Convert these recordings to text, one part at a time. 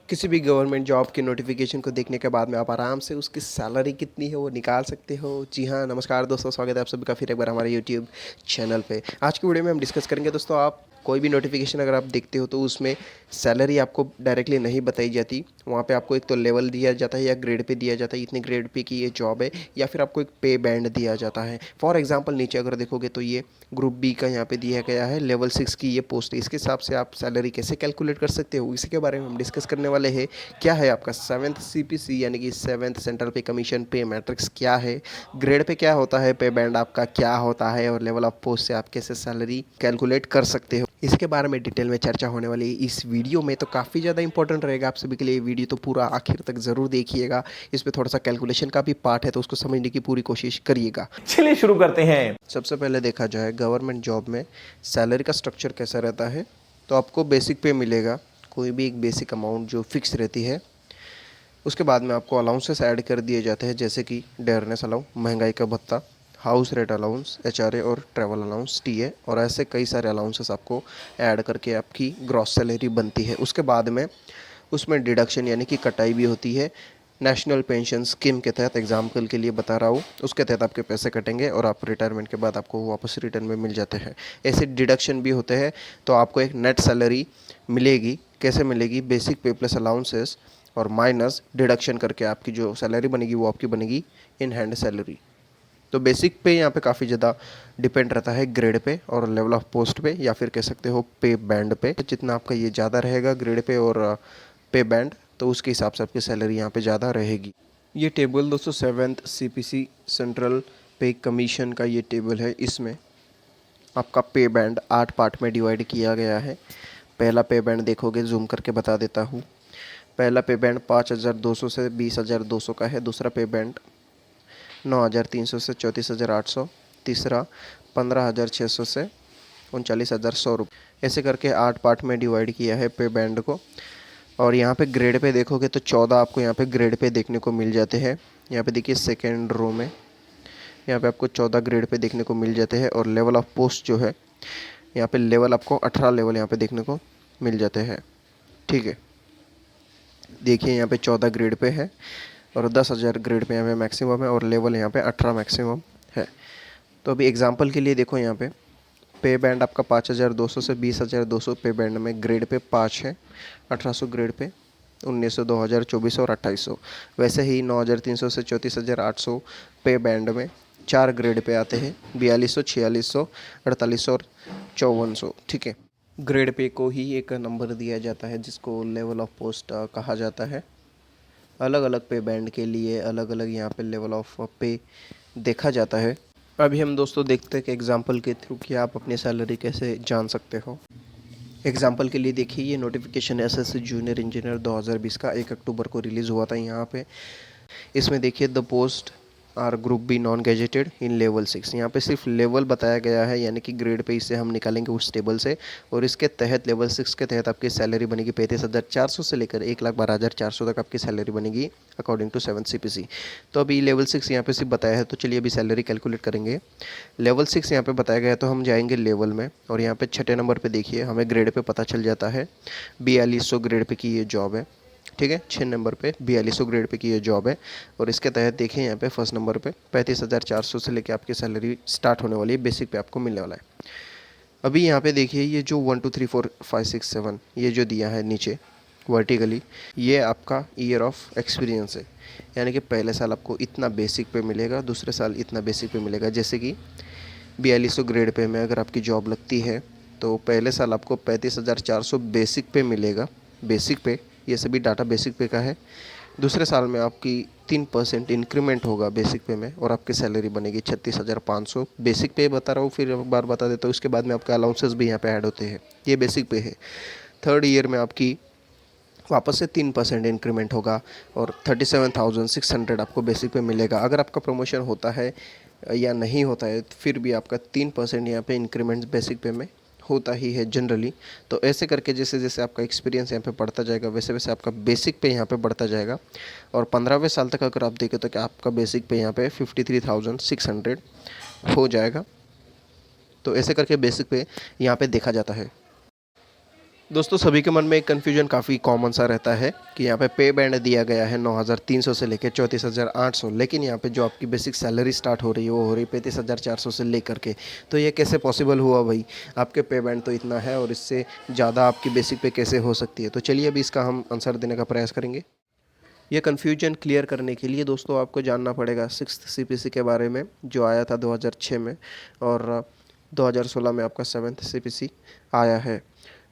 किसी भी government job के नोटिफिकेशन को देखने के बाद में आप आराम से उसकी सैलरी कितनी है वो निकाल सकते हो। जी हाँ, नमस्कार दोस्तों, स्वागत है आप सभी का फिर एक बार हमारे यूट्यूब चैनल पे। आज की वीडियो में हम डिस्कस करेंगे दोस्तों, आप कोई भी नोटिफिकेशन अगर आप देखते हो तो उसमें सैलरी आपको डायरेक्टली नहीं बताई जाती। वहाँ पे आपको एक तो लेवल दिया जाता है या ग्रेड पे दिया जाता है, इतने ग्रेड पे की ये जॉब है, या फिर आपको एक पे बैंड दिया जाता है। फॉर एग्जांपल नीचे अगर देखोगे तो ये ग्रुप बी का यहाँ पे दिया गया है, लेवल 6 की ये पोस्ट है। इसके हिसाब से आप सैलरी कैसे कैलकुलेट कर सकते हो इसी के बारे में हम डिस्कस करने वाले हैं। क्या है आपका 7th CPC यानी कि 7th सेंट्रल पे कमीशन पे मैट्रिक्स क्या है, ग्रेड पे क्या होता है, पे बैंड आपका क्या होता है, और लेवल ऑफ पोस्ट से आप कैसे सैलरी कैलकुलेट कर सकते हो, इसके बारे में डिटेल में चर्चा होने वाली है इस वीडियो में। तो काफ़ी ज़्यादा इंपॉर्टेंट रहेगा आप सभी के लिए वीडियो, तो पूरा आखिर तक ज़रूर देखिएगा। इसमें थोड़ा सा कैलकुलेशन का भी पार्ट है तो उसको समझने की पूरी कोशिश करिएगा। चलिए शुरू करते हैं। सबसे पहले देखा जाए गवर्नमेंट जॉब में सैलरी का स्ट्रक्चर कैसा रहता है, तो आपको बेसिक पे मिलेगा, कोई भी एक बेसिक अमाउंट जो फिक्स रहती है। उसके बाद में आपको अलाउंसेस ऐड कर दिए जाते हैं, जैसे कि डेयरनेस अलाउंस, महंगाई का भत्ता, हाउस रेंट अलाउंस, HRA और ट्रैवल अलाउंस TA, और ऐसे कई सारे अलाउंसेस आपको ऐड करके आपकी ग्रॉस सैलरी बनती है। उसके बाद में उसमें डिडक्शन यानी कि कटाई भी होती है। नेशनल पेंशन स्कीम के तहत, एग्जाम्पल के लिए बता रहा हूँ, उसके तहत आपके पैसे कटेंगे और आप रिटायरमेंट के बाद आपको वापस रिटर्न में मिल जाते हैं। ऐसे डिडक्शन भी होते हैं, तो आपको एक नेट सैलरी मिलेगी। कैसे मिलेगी? बेसिक पे प्लस अलाउंसेस और माइनस डिडक्शन करके आपकी जो सैलरी बनेगी वो आपकी बनेगी इन हैंड सैलरी। तो बेसिक पे यहाँ पे काफ़ी ज़्यादा डिपेंड रहता है ग्रेड पे और लेवल ऑफ पोस्ट पे, या फिर कह सकते हो पे बैंड पे। जितना आपका ये ज़्यादा रहेगा ग्रेड पे और पे बैंड, तो उसके हिसाब से आपकी सैलरी यहाँ पे ज़्यादा रहेगी। ये टेबल दोस्तों 7th CPC सेंट्रल पे कमीशन का ये टेबल है। इसमें आपका पे बैंड 8 पार्ट में डिवाइड किया गया है। पहला पे बैंड देखोगे, जूम करके बता देता हूँ। पहला पे बैंड 5,200 से 20,200 का है। दूसरा पे बैंड 9,300 से 34,800। तीसरा 15,600 से 39,100 रुपये। ऐसे करके 8 पार्ट में डिवाइड किया है पे बैंड को। और यहाँ पे ग्रेड पे देखोगे तो 14 आपको यहाँ पे ग्रेड पे देखने को मिल जाते हैं। यहाँ पे देखिए सेकेंड रो में यहाँ पे आपको 14 ग्रेड पे देखने को मिल जाते हैं। और लेवल ऑफ पोस्ट जो है यहाँ पे लेवल आपको 18 लेवल यहाँ पे देखने को मिल जाते हैं। ठीक है, देखिए यहाँ पे 14 ग्रेड पे है और 10,000 ग्रेड पे यहाँ पे मैक्सिमम है, और लेवल यहाँ पे 18 मैक्सिमम है। तो अभी एग्जांपल के लिए देखो, यहाँ पे बैंड आपका 5,200 से 20,200 पे बैंड में ग्रेड पे 5 है, 1,800 ग्रेड पे 1,900, 2,000, 2,400 और 2,800। वैसे ही 9,300 से 34,800 पे बैंड में 4 ग्रेड पे आते हैं, 4,200, 4,600, 4,800 और 5,400। ठीक है, ग्रेड पे को ही एक नंबर दिया जाता है जिसको लेवल ऑफ पोस्ट कहा जाता है। अलग अलग पे बैंड के लिए अलग अलग यहाँ पे लेवल ऑफ पे देखा जाता है। अभी हम दोस्तों देखते हैं कि एग्जांपल के थ्रू कि आप अपनी सैलरी कैसे जान सकते हो। एग्जांपल के लिए देखिए, ये नोटिफिकेशन SSC जूनियर इंजीनियर 2020 का 1 अक्टूबर को रिलीज़ हुआ था। यहाँ पे इसमें देखिए the post are group B non gazetted in level 6। यहाँ पे सिर्फ लेवल बताया गया है, यानी कि ग्रेड पे इसे हम निकालेंगे उस टेबल से, और इसके तहत लेवल 6 के तहत आपकी सैलरी बनेगी 35,400 से लेकर 1,12,400 तक आपकी सैलरी बनेगी अकॉर्डिंग टू 7th CPC। तो अभी लेवल 6 यहाँ पे सिर्फ बताया है, तो चलिए अभी सैलरी कैलकुलेट करेंगे। लेवल 6 यहाँ पे बताया गया है, तो हम जाएंगे लेवल में, और यहाँ पे 6ठे नंबर पे देखिए हमें ग्रेड पे पता चल जाता है 4,200 ग्रेड पे की ये जॉब है। ठीक है, 6 नंबर पे 4,200 ग्रेड पे की ये जॉब है, और इसके तहत देखिए यहाँ पे फर्स्ट नंबर पे 35,400 से लेके आपकी सैलरी स्टार्ट होने वाली है, बेसिक पे आपको मिलने वाला है। अभी यहाँ पे देखिए ये जो 1 2 3 4 5 6 7 ये जो दिया है नीचे वर्टिकली, ये आपका ईयर ऑफ एक्सपीरियंस है, यानी कि पहले साल आपको इतना बेसिक पे मिलेगा, दूसरे साल इतना बेसिक पे मिलेगा। जैसे कि 4,200 ग्रेड पे में अगर आपकी जॉब लगती है तो पहले साल आपको 35,400 बेसिक पे मिलेगा। बेसिक पे, ये सभी डाटा बेसिक पे का है। दूसरे साल में आपकी 3% इंक्रीमेंट होगा बेसिक पे में, और आपकी सैलरी बनेगी 36,500। बेसिक पे बता रहा हूँ, फिर एक बार बता देता हूँ। उसके बाद में आपका अलाउंसेस भी यहाँ पे ऐड होते हैं, ये बेसिक पे है। थर्ड ईयर में आपकी वापस से 3% इंक्रीमेंट होगा, और 37,600 आपको बेसिक पे मिलेगा। अगर आपका प्रमोशन होता है या नहीं होता है, फिर भी आपका 3% यहाँ पे इंक्रीमेंट बेसिक पे में होता ही है जनरली। तो ऐसे करके जैसे जैसे आपका एक्सपीरियंस यहाँ पे बढ़ता जाएगा, वैसे वैसे आपका बेसिक पे यहाँ पे बढ़ता जाएगा। और 15वें साल तक अगर आप देखें तो क्या आपका बेसिक पे यहाँ पे 53,600 हो जाएगा। तो ऐसे करके बेसिक पे यहाँ पे देखा जाता है। दोस्तों सभी के मन में एक कन्फ्यूजन काफ़ी कॉमन सा रहता है कि यहाँ पे पे बैंड दिया गया है 9,300 से लेकर 34,800, लेकिन यहाँ पे जो आपकी बेसिक सैलरी स्टार्ट हो रही है वो हो रही 35,400 से लेकर के। तो ये कैसे पॉसिबल हुआ भाई? आपके पे बैंड तो इतना है और इससे ज़्यादा आपकी बेसिक पे कैसे हो सकती है? तो चलिए अभी इसका हम आंसर देने का प्रयास करेंगे। ये कन्फ्यूजन क्लियर करने के लिए दोस्तों आपको जानना पड़ेगा सिक्स्थ सीपीसी के बारे में, जो आया था 2006 में, और 2016 में आपका सेवन्थ सीपीसी आया है।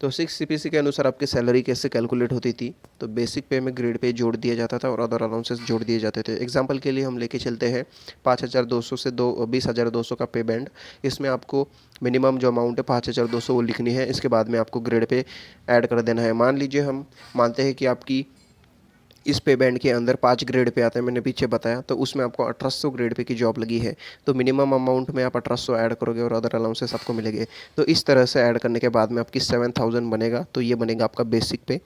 तो सिक्स सीपीसी के अनुसार आपकी सैलरी कैसे कैलकुलेट होती थी? तो बेसिक पे में ग्रेड पे जोड़ दिया जाता था और अदर अलाउंसेस जोड़ दिए जाते थे। एग्जांपल के लिए हम लेके चलते हैं 5,200 से 20,200 का पे बैंड। इसमें आपको मिनिमम जो अमाउंट है 5,200 वो लिखनी है। इसके बाद में आपको ग्रेड पे ऐड कर देना है। मान लीजिए हम मानते हैं कि आपकी इस पे बैंड के अंदर 5 ग्रेड पे आता है, मैंने पीछे बताया, तो उसमें आपको 1800 ग्रेड पे की जॉब लगी है। तो मिनिमम अमाउंट में आप 1800 ऐड करोगे और अदर अलाउंसेस आपको मिलेंगे। तो इस तरह से ऐड करने के बाद में आपकी 7000 बनेगा, तो ये बनेगा आपका बेसिक पे।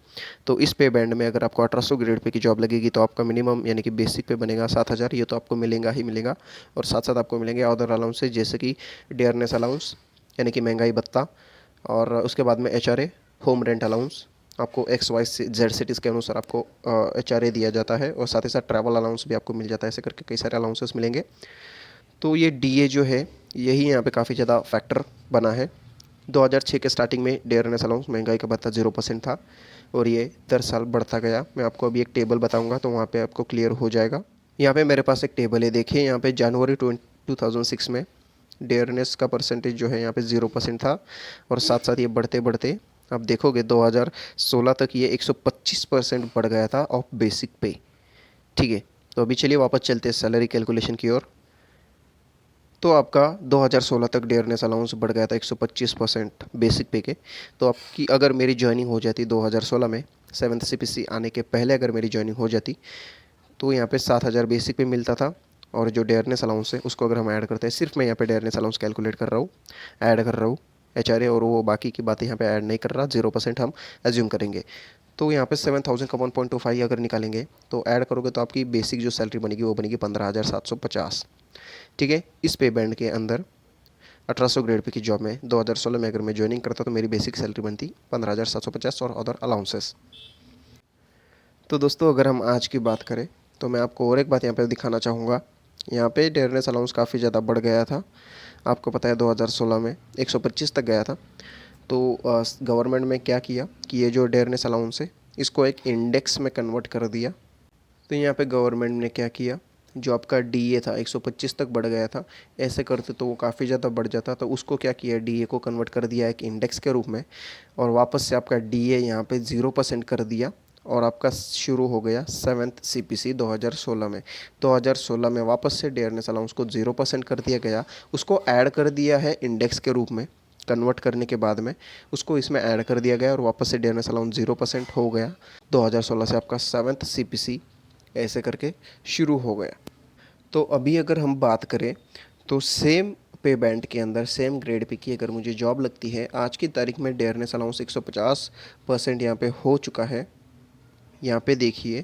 तो इस पे बैंड में अगर आपको 1800 ग्रेड पे की जॉब लगेगी तो आपका मिनिमम यानी कि बेसिक पे बनेगा 7000। ये तो आपको मिलेगा ही मिलेगा, और साथ साथ आपको मिलेंगे अदर अलाउंसेस जैसे कि डेयरनेस अलाउंस यानी कि महंगाई भत्ता, और उसके बाद में HRA, होम रेंट अलाउंस, आपको XYZ सिटीज़ के अनुसार आपको HRA दिया जाता है, और साथ ही साथ ट्रैवल अलाउंस भी आपको मिल जाता है। ऐसे करके कई सारे अलाउंसेस मिलेंगे। तो ये DA जो है यही यहाँ पे काफ़ी ज़्यादा फैक्टर बना है। 2006 के स्टार्टिंग में डेयरनेस अलाउंस महंगाई का भत्ता 0% था, और ये दर साल बढ़ता गया। मैं आपको अभी एक टेबल बताऊँगा तो वहाँ पर आपको क्लियर हो जाएगा। यहाँ पर मेरे पास एक टेबल है, देखिए यहाँ पर जनवरी 2006 में डेयरनेस का परसेंटेज जो है यहाँ पे 0% था, और साथ साथ ये बढ़ते बढ़ते आप देखोगे 2016 तक ये 125% बढ़ गया था ऑफ बेसिक पे। ठीक है, तो अभी चलिए वापस चलते हैं सैलरी कैलकुलेशन की ओर। तो आपका 2016 तक डेयरनेस अलाउंस बढ़ गया था 125% बेसिक पे के। तो आपकी अगर मेरी ज्वाइनिंग हो जाती 2016 में, सेवन्थ सीपीसी आने के पहले अगर मेरी ज्वाइनिंग हो जाती, तो यहाँ पे 7,000 बेसिक पे मिलता था, और जो डेयरनेस अलाउंस है उसको अगर हम ऐड करते हैं, सिर्फ मैं यहाँ पे डेयरनेस अलाउंस कैलकुलेट कर रहा हूँ, ऐड कर रहा हूँ HRA, और वो बाकी की बातें यहाँ पे ऐड नहीं कर रहा, 0% हम एज्यूम करेंगे। तो यहाँ पे 7,000 का 1.25 अगर निकालेंगे तो ऐड करोगे तो आपकी बेसिक जो सैलरी बनेगी वो बनेगी 15,750। ठीक है, इस पे बैंड के अंदर 1800 ग्रेड पे की जॉब में 2016 में अगर मैं ज्वाइनिंग करता तो मेरी बेसिक सैलरी बनती 15,750 और अदर अलाउंसेस। तो दोस्तों अगर हम आज की बात करें तो मैं आपको और एक बात यहाँ पे दिखाना चाहूँगा। यहाँ पे डेयरनेस अलाउंस काफ़ी ज़्यादा बढ़ गया था, आपको पता है 2016 में 125 तक गया था। तो गवर्नमेंट में क्या किया कि ये जो डेयरनेस अलाउंस है इसको एक इंडेक्स में कन्वर्ट कर दिया। तो यहाँ पे गवर्नमेंट ने क्या किया, जो आपका DA था 125 तक बढ़ गया था, ऐसे करते तो वो काफ़ी ज़्यादा बढ़ जाता, तो उसको क्या किया, DA को कन्वर्ट कर दिया एक इंडेक्स के रूप में, और वापस से आपका DA यहाँ पे 0% कर दिया, और आपका शुरू हो गया सेवन्थ सीपीसी 2016 में। 2016 में वापस से डेयरनेस अलाउंस को 0% कर दिया गया, उसको ऐड कर दिया है इंडेक्स के रूप में, कन्वर्ट करने के बाद में उसको इसमें ऐड कर दिया गया, और वापस से डेयरनेस अलाउंस 0% हो गया। 2016 से आपका सेवन्थ सीपीसी ऐसे करके शुरू हो गया। तो अभी अगर हम बात करें तो सेम पे बैंड के अंदर सेम ग्रेड पे की अगर मुझे जॉब लगती है, आज की तारीख में डेयरनेस अलाउंस 150% यहाँ पे हो चुका है। यहाँ पे देखिए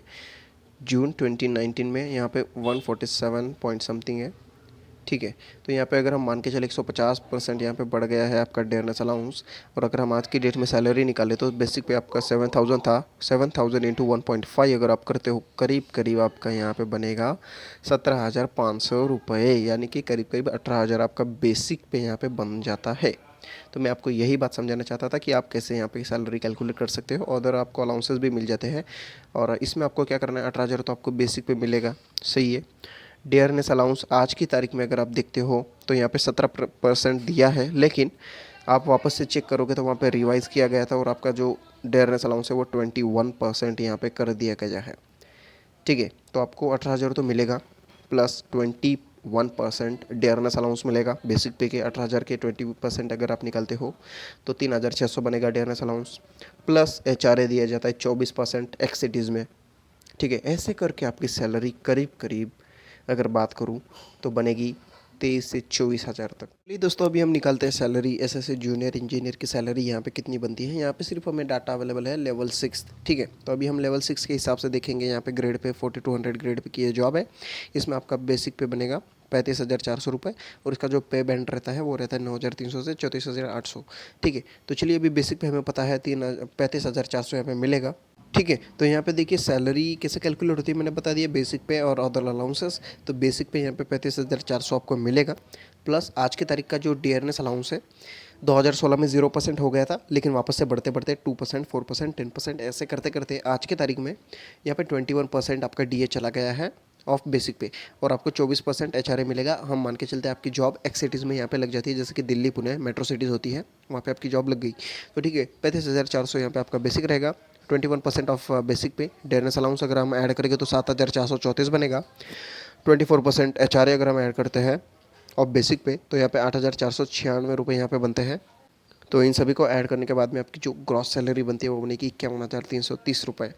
जून 2019 में यहाँ पे 147 पॉइंट समथिंग है। ठीक है, तो यहाँ पे अगर हम मान के चले 150% यहाँ पे बढ़ गया है आपका डेयरनेस अलाउंस, और अगर हम आज की डेट में सैलरी निकाले तो बेसिक पे आपका 7,000 था, 7,000 इंटू 1.5 अगर आप करते हो, करीब करीब आपका यहाँ पे बनेगा 17,500 रुपये, यानी कि करीब करीब 18,000 आपका बेसिक पे यहाँ पे बन जाता है। तो मैं आपको यही बात समझाना चाहता था कि आप कैसे यहाँ पे सैलरी कैलकुलेट कर सकते हो, अदर आपको अलाउंसेस भी मिल जाते हैं, और इसमें आपको क्या करना है, 18,000 तो आपको बेसिक पे मिलेगा, सही है। डेयरनेस अलाउंस आज की तारीख में अगर आप देखते हो तो यहाँ पे 17% दिया है, लेकिन आप वापस से चेक करोगे तो वहाँ पे रिवाइज़ किया गया था, और आपका जो डेयरनेस अलाउंस है वो 21% यहाँ पे कर दिया गया है। ठीक है, तो आपको 18,000 तो मिलेगा, प्लस 21% डेयरनेस अलाउंस मिलेगा। बेसिक पे के 18,000 के 20% अगर आप निकालते हो तो 3,600 बनेगा डेयरनेस अलाउंस, प्लस HRA दिया जाता है 24% एक्स सिटीज़ में। ठीक है, ऐसे करके आपकी सैलरी करीब करीब अगर बात करूं तो बनेगी 23 से 24,000 तक। चलिए दोस्तों अभी हम निकालते हैं सैलरी एसएससी जूनियर इंजीनियर की सैलरी यहाँ पे कितनी बनती है। यहाँ पे सिर्फ हमें डाटा अवेलेबल है लेवल 6। ठीक है, तो अभी हम लेवल 6 के हिसाब से देखेंगे। यहाँ पे ग्रेड पे 4200 ग्रेड पे की ये जॉब है, इसमें आपका बेसिक पे बनेगा 35,400 रुपये, और इसका जो पे बैंड रहता है वो रहता है 9,300 से 34,800। ठीक है, तो चलिए अभी बेसिक पे हमें पता है 35,400 यहाँ पे मिलेगा। ठीक है, तो यहाँ पे देखिए सैलरी कैसे कैलकुलेट होती है मैंने बता दिया, बेसिक पे और अदर अलाउंसेस। तो बेसिक पे यहाँ पे 35,400 आपको मिलेगा, प्लस आज की तारीख का जो डियरनेस अलाउंस है 2016 में 0% हो गया था, लेकिन वापस से बढ़ते बढ़ते 2%, 4%, 10% ऐसे करते करते आज की तारीख में यहाँ पे 21% आपका डीए चला गया है ऑफ बेसिक पे, और आपको 24% एचआरए मिलेगा। हम मान के चलते हैं आपकी जॉब एक्स सिटीज़ में यहाँ पे लग जाती है, जैसे कि दिल्ली, पुणे मेट्रो सिटीज़ होती है, वहाँ पे आपकी जॉब लग गई तो ठीक है, 35,400 यहाँ पे आपका बेसिक रहेगा। 21% ऑफ बेसिक पे डियरनेस अलाउंस अगर हम ऐड करेंगे तो 7,434 बनेगा। 24% एचआरए अगर हम ऐड करते हैं और बेसिक पे तो यहाँ पे 8,496 रुपये यहाँ पे बनते हैं। तो इन सभी को ऐड करने के बाद में आपकी जो ग्रॉस सैलरी बनती है वो बनेगी 51,330 रुपये।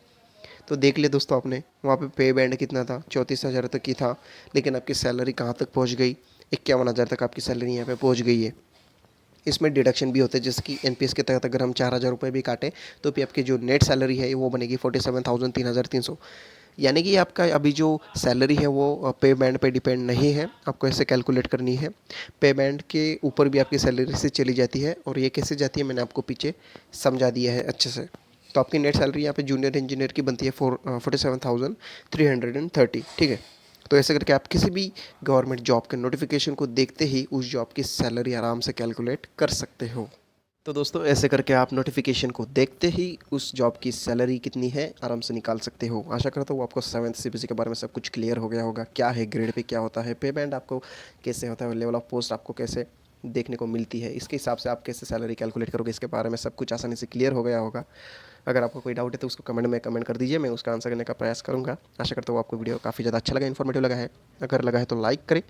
तो देख लिया दोस्तों आपने, वहाँ पे बैंड कितना था, 34,000 तक की था, लेकिन आपकी सैलरी कहाँ तक पहुँच गई, 51,000 तक आपकी सैलरी यहाँ पे पहुँच गई है। इसमें डिडक्शन भी होते हैं, जैसे कि एनपीएस के तहत अगर हम 4,000 रुपये भी काटें तो भी आपकी जो नेट सैलरी है वो बनेगी 47,300। यानी कि आपका अभी जो सैलरी है वो पे बैंड पे डिपेंड नहीं है, आपको ऐसे कैलकुलेट करनी है। पे बैंड के ऊपर भी आपकी सैलरी से चली जाती है, और ये कैसे जाती है मैंने आपको पीछे समझा दिया है अच्छे से। तो आपकी नेट सैलरी यहाँ पे जूनियर इंजीनियर की बनती है 47,330। ठीक है, तो ऐसे करके आप किसी भी गवर्नमेंट जॉब के नोटिफिकेशन को देखते ही उस जॉब की सैलरी आराम से कैलकुलेट कर सकते हो। तो दोस्तों ऐसे करके आप नोटिफिकेशन को देखते ही उस जॉब की सैलरी कितनी है आराम से निकाल सकते हो। आशा करता हूँ आपको 7th सीपीसी के बारे में सब कुछ क्लियर हो गया होगा, क्या है ग्रेड पे, क्या होता है पे बैंड, आपको कैसे होता है, लेवल ऑफ पोस्ट आपको कैसे देखने को मिलती है, इसके हिसाब से आप कैसे सैलरी कैलकुलेट करोगे, इसके बारे में सब कुछ आसानी से क्लियर हो गया होगा। अगर आपको कोई डाउट है तो उसको कमेंट में कमेंट कर दीजिए, मैं उसका आंसर करने का प्रयास करूँगा। आशा करता हूँ आपको वीडियो काफ़ी ज़्यादा अच्छा लगा, इन्फॉर्मेटिव लगा है। अगर लगा है तो लाइक करें,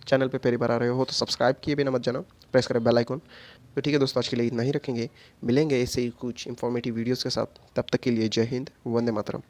चैनल पे पहली बार आ रहे हो तो सब्सक्राइब किए बिना मत जाना, प्रेस करें बेल आइकन। तो ठीक है दोस्तों, आज के लिए इतना ही रखेंगे, मिलेंगे ऐसे ही कुछ इन्फॉर्मेटिव वीडियोज़ के साथ। तब तक के लिए जय हिंद, वंदे मातरम।